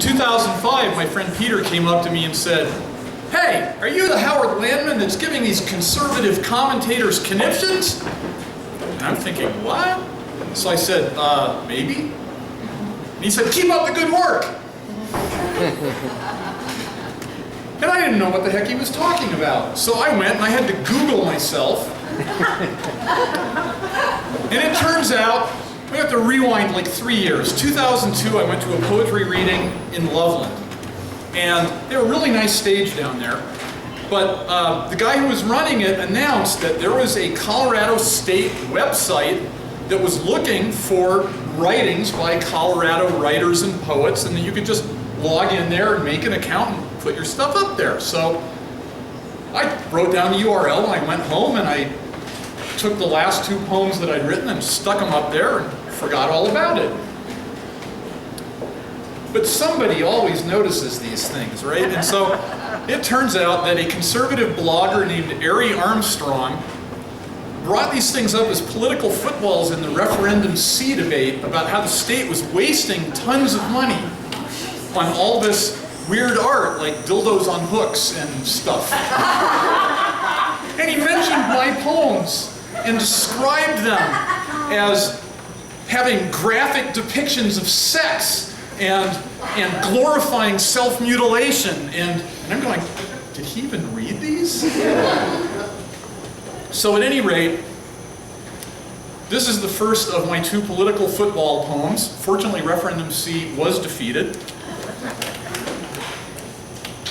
2005, my friend Peter came up to me and said, "Hey, are you the Howard Landman that's giving these conservative commentators conniptions?" And I'm thinking, what? So I said, maybe. And he said, "Keep up the good work." And I didn't know what the heck he was talking about. So I went and I had to Google myself. And it turns out, we have to rewind like 3 years. 2002, I went to a poetry reading in Loveland. And they had a really nice stage down there. But the guy who was running it announced that there was a Colorado State website that was looking for writings by Colorado writers and poets, and that you could just log in there and make an account and put your stuff up there. So I wrote down the URL and I went home and I took the last 2 poems that I'd written and stuck them up there and forgot all about it. But somebody always notices these things, right? And so it turns out that a conservative blogger named Ari Armstrong brought these things up as political footballs in the referendum C debate about how the state was wasting tons of money on all this weird art like dildos on hooks and stuff. And he mentioned my poems and described them as having graphic depictions of sex and glorifying self-mutilation. And I'm going, did he even read these? So at any rate, this is the first of my 2 political football poems. Fortunately, Referendum C was defeated.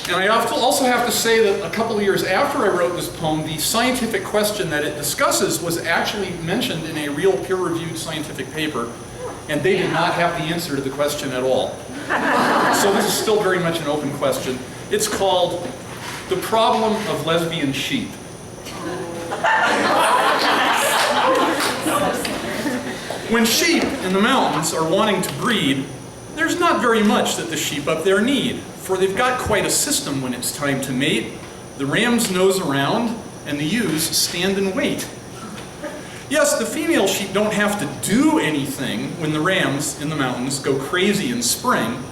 And I also have to say that a couple of years after I wrote this poem, the scientific question that it discusses was actually mentioned in a real peer-reviewed scientific paper, and they did not have the answer to the question at all. So this is still very much an open question. It's called The Problem of Lesbian Sheep. When sheep in the mountains are wanting to breed, there's not very much that the sheep up there need, for they've got quite a system when it's time to mate. The rams nose around, and the ewes stand and wait. Yes, the female sheep don't have to do anything when the rams in the mountains go crazy in spring,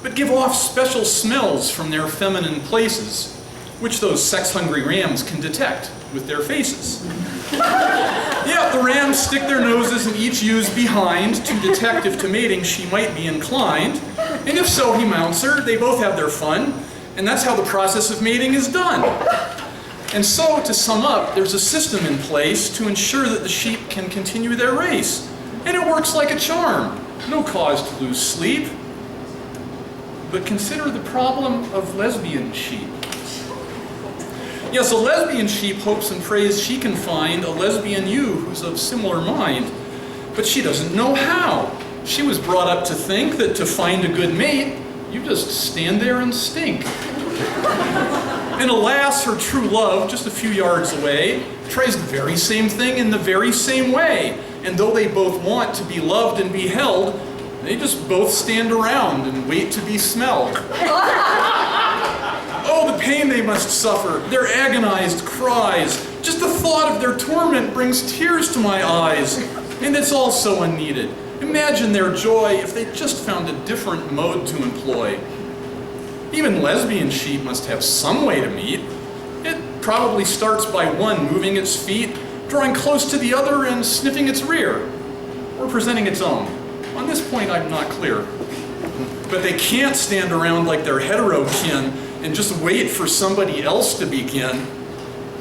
but give off special smells from their feminine places, which those sex-hungry rams can detect with their faces. Yeah, the rams stick their noses in each ewe's behind to detect if to mating she might be inclined, and if so, he mounts her. They both have their fun, and that's how the process of mating is done. And so, to sum up, there's a system in place to ensure that the sheep can continue their race, and it works like a charm. No cause to lose sleep. But consider the problem of lesbian sheep. Yes, a lesbian sheep hopes and prays she can find a lesbian ewe who's of similar mind, but she doesn't know how. She was brought up to think that to find a good mate, you just stand there and stink. And alas, her true love, just a few yards away, tries the very same thing in the very same way. And though they both want to be loved and be held, they just both stand around and wait to be smelled. Oh, the pain they must suffer, their agonized cries. Just the thought of their torment brings tears to my eyes. And it's all so unneeded. Imagine their joy if they just found a different mode to employ. Even lesbian sheep must have some way to meet. It probably starts by one moving its feet, drawing close to the other and sniffing its rear, or presenting its own. On this point, I'm not clear. But they can't stand around like their hetero kin and just wait for somebody else to begin.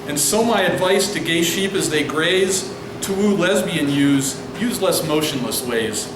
And so my advice to gay sheep as they graze, to woo lesbian ewes, use less motionless ways.